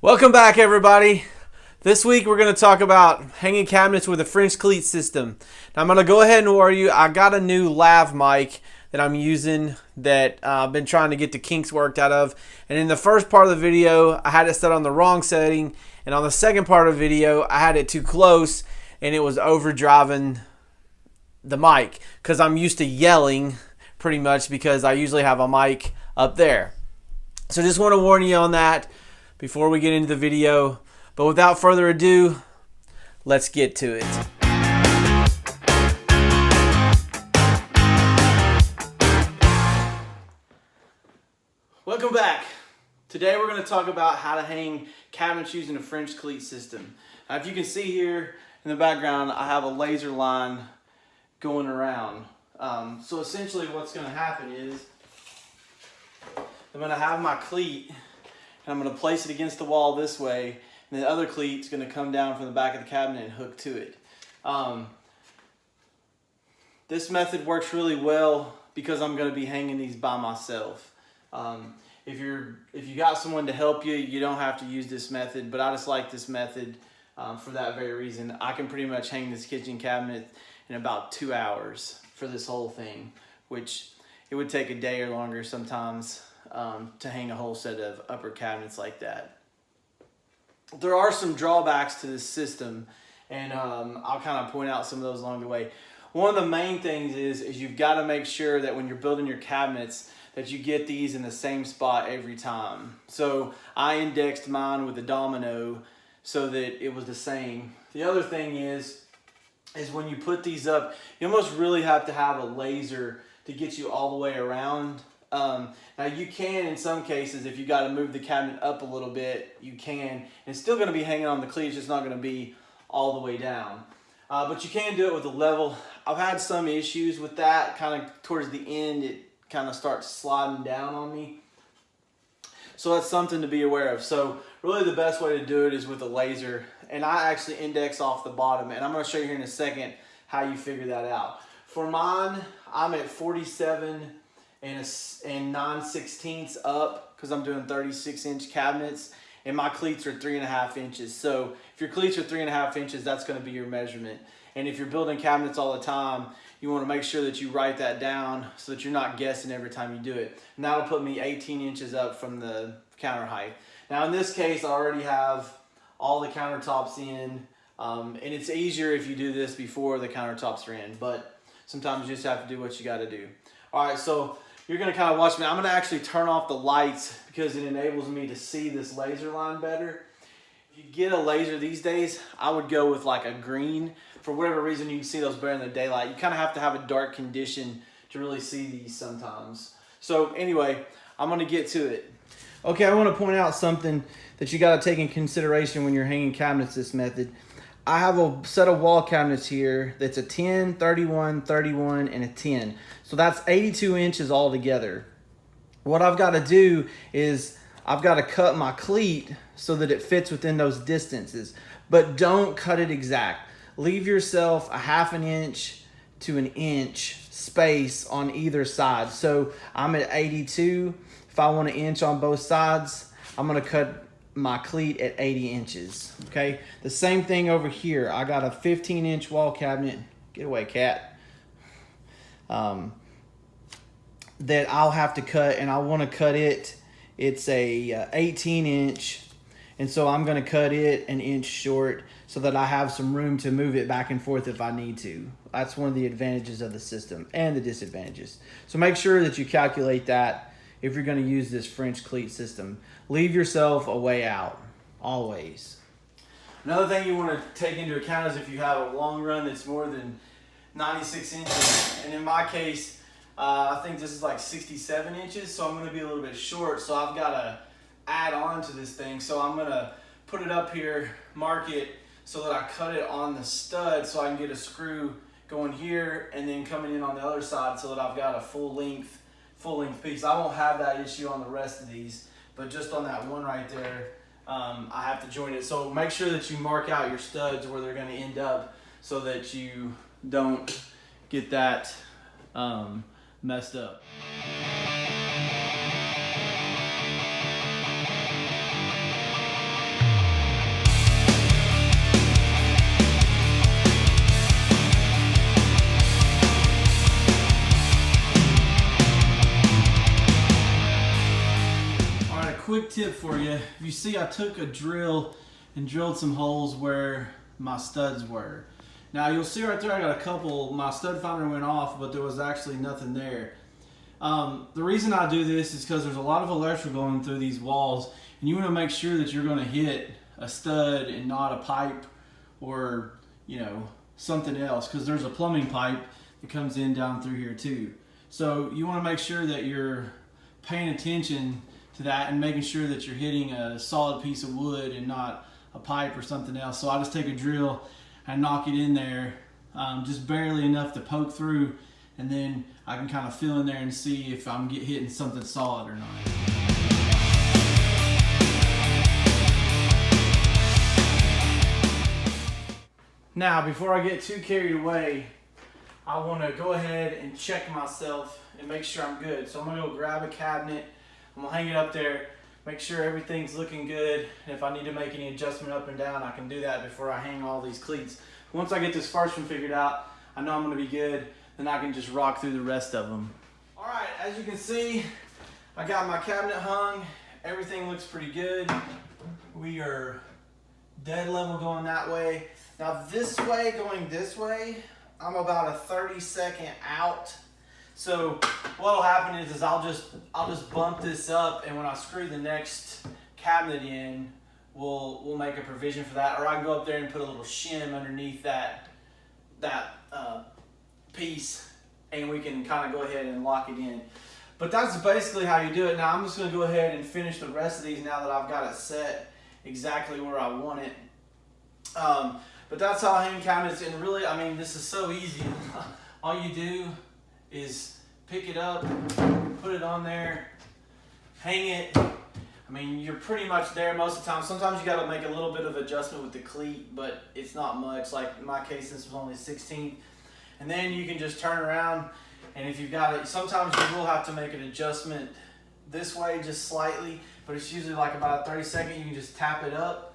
Welcome back, everybody. This week we're going to talk about hanging cabinets with a French Cleat system. Now I'm going to go ahead and warn you, I got a new lav mic that I'm using that I've been trying to get the kinks worked out of. And in the first part of the video, I had it set on the wrong setting. And on the second part of the video, I had it too close and it was overdriving the mic because I'm used to yelling pretty much because I usually have a mic up there. So just want to warn you on that before we get into the video. But without further ado, let's get to it. Welcome back. Today we're going to talk about how to hang cabinets using a French Cleat system. Now, if you can see here in the background, I have a laser line going around. So essentially what's going to happen is I'm going to have my cleat and I'm going to place it against the wall this way, and the other cleat's going to come down from the back of the cabinet and hook to it. This method works really well because I'm going to be hanging these by myself. If you got someone to help you, you don't have to use this method, but I just like this method for that very reason. I can pretty much hang this kitchen cabinet in about 2 hours for this whole thing, which it would take a day or longer sometimes to hang a whole set of upper cabinets like that. There are some drawbacks to this system, and I'll kind of point out some of those along the way. One of the main things is you've got to make sure that when you're building your cabinets that you get these in the same spot every time. So I indexed mine with a domino so that it was the same. The other thing is when you put these up, you almost really have to have a laser to get you all the way around. Now you can, in some cases, if you got to move the cabinet up a little bit, you can. And it's still going to be hanging on the cleat, it's just not going to be all the way down. But you can do it with a level. I've had some issues with that. Kind of towards the end, it kind of starts sliding down on me. So that's something to be aware of. So really the best way to do it is with a laser. And I actually index off the bottom. And I'm going to show you here in a second how you figure that out. For mine, I'm at 47 and 9/16 up because I'm doing 36-inch cabinets, and my cleats are 3.5 inches. So if your cleats are 3.5 inches, that's going to be your measurement. And if you're building cabinets all the time, you want to make sure that you write that down so that you're not guessing every time you do it. And that'll put me 18 inches up from the counter height. Now in this case, I already have all the countertops in, and it's easier if you do this before the countertops are in, but sometimes you just have to do what you got to do. All right, so you're going to kind of watch me. I'm going to actually turn off the lights because it enables me to see this laser line better. If you get a laser these days, I would go with like a green. For whatever reason, you can see those better in the daylight. You kind of have to have a dark condition to really see these sometimes. So anyway, I'm going to get to it. Okay, I want to point out something that you got to take in consideration when you're hanging cabinets this method. I have a set of wall cabinets here that's a 10, 31, 31, and a 10. So that's 82 inches all together. What I've got to do is I've got to cut my cleat so that it fits within those distances. But don't cut it exact. Leave yourself a 1/2 inch to 1 inch space on either side. So I'm at 82. If I want 1 inch on both sides, I'm going to cut my cleat at 80 inches. Okay, the same thing over here. I got a 15-inch wall cabinet. Get away, cat. That I'll have to cut, and I want to cut it. It's a 18-inch, and so I'm going to cut it 1 inch short so that I have some room to move it back and forth if I need to. That's one of the advantages of the system and the disadvantages. So make sure that you calculate that if you're going to use this French Cleat system. Leave yourself a way out, always. Another thing you want to take into account is if you have a long run that's more than 96 inches. And in my case, I think this is like 67 inches, so I'm going to be a little bit short. So I've got to add on to this thing. So I'm going to put it up here, mark it, so that I cut it on the stud so I can get a screw going here and then coming in on the other side so that I've got a full length piece. I won't have that issue on the rest of these, but just on that one right there, I have to join it. So make sure that you mark out your studs where they're going to end up so that you don't get that messed up. tip for you. If you see, I took a drill and drilled some holes where my studs were. Now you'll see right there I got a couple, my stud finder went off, but there was actually nothing there. The reason I do this is because there's a lot of electrical going through these walls, and you want to make sure that you're going to hit a stud and not a pipe or, you know, something else, because there's a plumbing pipe that comes in down through here too. So you want to make sure that you're paying attention to that and making sure that you're hitting a solid piece of wood and not a pipe or something else. So I just take a drill and knock it in there, just barely enough to poke through, and then I can kind of feel in there and see if I'm hitting something solid or not. Now, before I get too carried away, I want to go ahead and check myself and make sure I'm good. So I'm going to go grab a cabinet, I'm going to hang it up there, make sure everything's looking good, and if I need to make any adjustment up and down, I can do that before I hang all these cleats. Once I get this first one figured out, I know I'm going to be good, then I can just rock through the rest of them. Alright, as you can see, I got my cabinet hung, everything looks pretty good. We are dead level going that way. Now this way, going this way, I'm about a 30-second out. So what'll happen is I'll just bump this up, and when I screw the next cabinet in, we'll make a provision for that. Or I can go up there and put a little shim underneath that piece, and we can kind of go ahead and lock it in. But that's basically how you do it. Now I'm just going to go ahead and finish the rest of these now that I've got it set exactly where I want it. But that's how I hang cabinets, and really, I mean, this is so easy. All you do is pick it up, put it on there, hang it. I mean, you're pretty much there most of the time. Sometimes you got to make a little bit of adjustment with the cleat, but it's not much. Like in my case, this was only 16. And then you can just turn around, and if you've got it, sometimes you will have to make an adjustment this way just slightly, but it's usually like about a 30-second. You can just tap it up,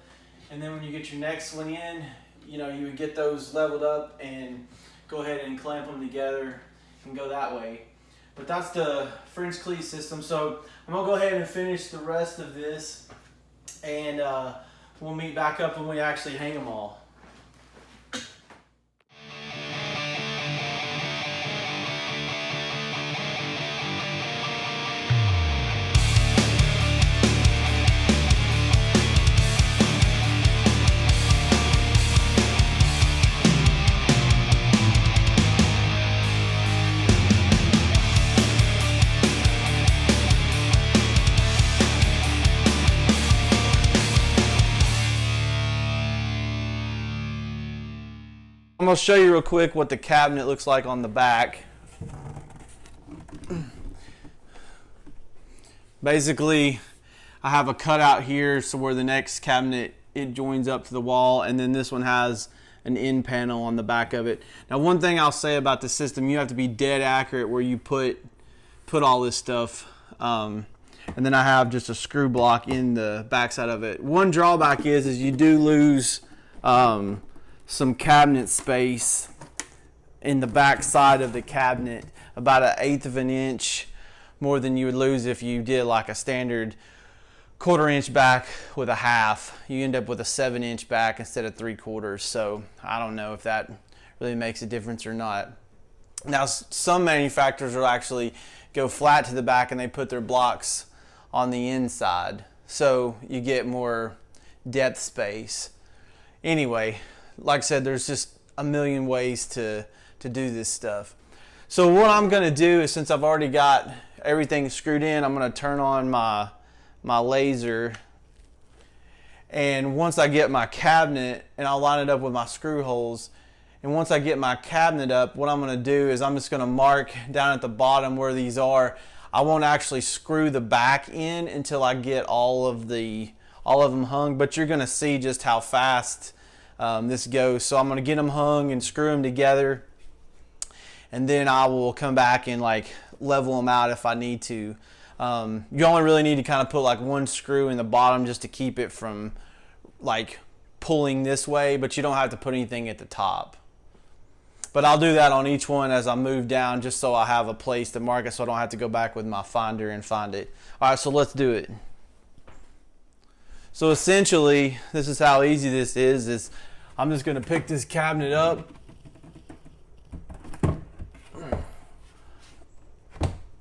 and then when you get your next one in, you know, you would get those leveled up and go ahead and clamp them together and go that way. But that's the French cleat system. So I'm gonna go ahead and finish the rest of this, and we'll meet back up when we actually hang them all. I'm going to show you real quick what the cabinet looks like on the back. Basically, I have a cutout here so where the next cabinet, it joins up to the wall, and then this one has an end panel on the back of it. Now, one thing I'll say about the system, you have to be dead accurate where you put all this stuff. And then I have just a screw block in the backside of it. One drawback is you do lose some cabinet space in the back side of the cabinet, about 1/8 of an inch more than you would lose if you did like a standard 1/4 inch back with a half. You end up with a 7-inch back instead of 3/4. So I don't know if that really makes a difference or not. Now some manufacturers will actually go flat to the back and they put their blocks on the inside, so you get more depth space. Anyway, like I said, there's just a million ways to do this stuff. So what I'm going to do is, since I've already got everything screwed in, I'm going to turn on my laser, and once I get my cabinet, and I'll line it up with my screw holes, and once I get my cabinet up, what I'm going to do is I'm just going to mark down at the bottom where these are. I won't actually screw the back in until I get all of them hung, but you're going to see just how fast this goes. So I'm going to get them hung and screw them together, and then I will come back and like level them out if I need to. You only really need to kind of put like one screw in the bottom just to keep it from like pulling this way, but you don't have to put anything at the top. But I'll do that on each one as I move down, just so I have a place to mark it so I don't have to go back with my finder and find it. All right, so let's do it. So essentially, this is how easy this is I'm just gonna pick this cabinet up,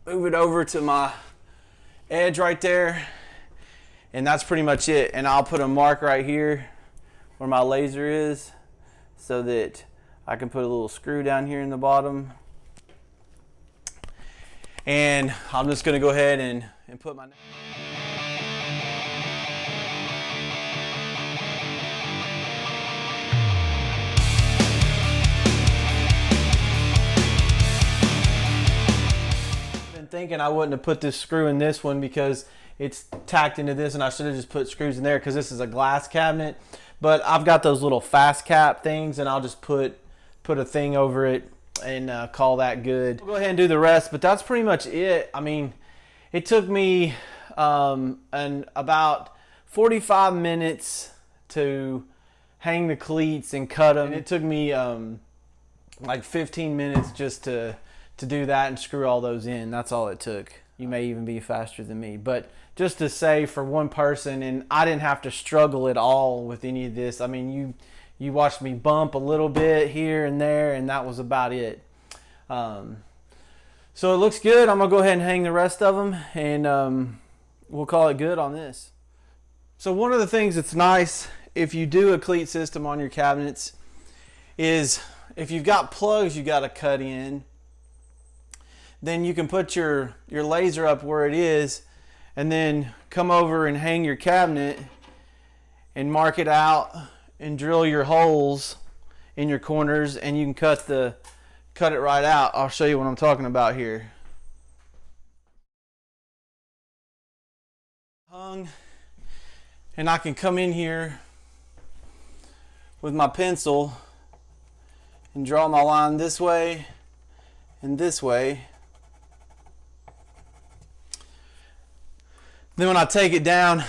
move it over to my edge right there, and that's pretty much it. And I'll put a mark right here where my laser is so that I can put a little screw down here in the bottom. And I'm just gonna go ahead and put my... Thinking I wouldn't have put this screw in this one because it's tacked into this, and I should have just put screws in there because this is a glass cabinet. But I've got those little fast cap things, and I'll just put a thing over it and call that good. We'll go ahead and do the rest, but that's pretty much it. I mean, it took me about 45 minutes to hang the cleats and cut them. And it took me like 15 minutes just to do that and screw all those in. That's all it took. You may even be faster than me, but just to say, for one person, and I didn't have to struggle at all with any of this. I mean, you watched me bump a little bit here and there, and that was about it. So it looks good. I'm gonna go ahead and hang the rest of them, and we'll call it good on this. So one of the things that's nice if you do a cleat system on your cabinets is if you've got plugs you got to cut in, then you can put your laser up where it is and then come over and hang your cabinet and mark it out and drill your holes in your corners, and you can cut it right out. I'll show you what I'm talking about here. Hung, and I can come in here with my pencil and draw my line this way and this way. Then when I take it down,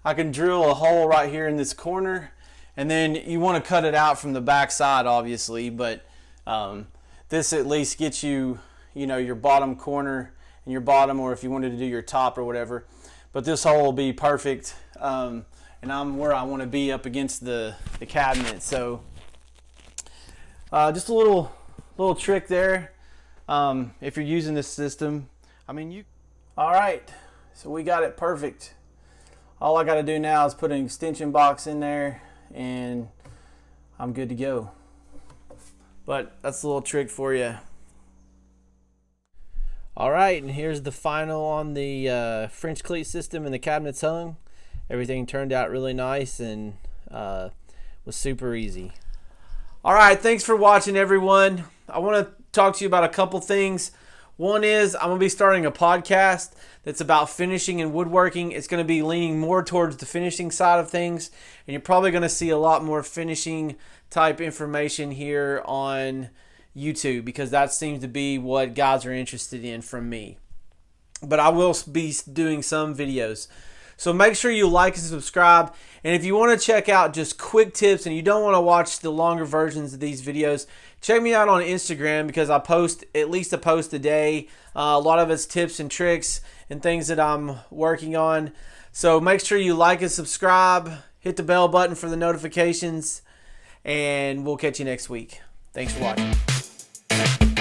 I can drill a hole right here in this corner, and then you want to cut it out from the back side, obviously, but this at least gets you, your bottom corner and your bottom, or if you wanted to do your top or whatever. But this hole will be perfect, and I'm where I want to be up against the cabinet. So just a little trick there if you're using this system. All right. So we got it perfect. All I got to do now is put an extension box in there and I'm good to go. But that's a little trick for you. All right, and here's the final on the French cleat system and the cabinets hung. Everything turned out really nice and was super easy. All right, thanks for watching, everyone. I want to talk to you about a couple things. One is I'm going to be starting a podcast that's about finishing and woodworking. It's going to be leaning more towards the finishing side of things, and you're probably going to see a lot more finishing type information here on YouTube because that seems to be what guys are interested in from me. But I will be doing some videos. So make sure you like and subscribe. And if you want to check out just quick tips and you don't want to watch the longer versions of these videos, check me out on Instagram because I post at least a post a day. A lot of it's tips and tricks and things that I'm working on. So make sure you like and subscribe. Hit the bell button for the notifications. And we'll catch you next week. Thanks for watching.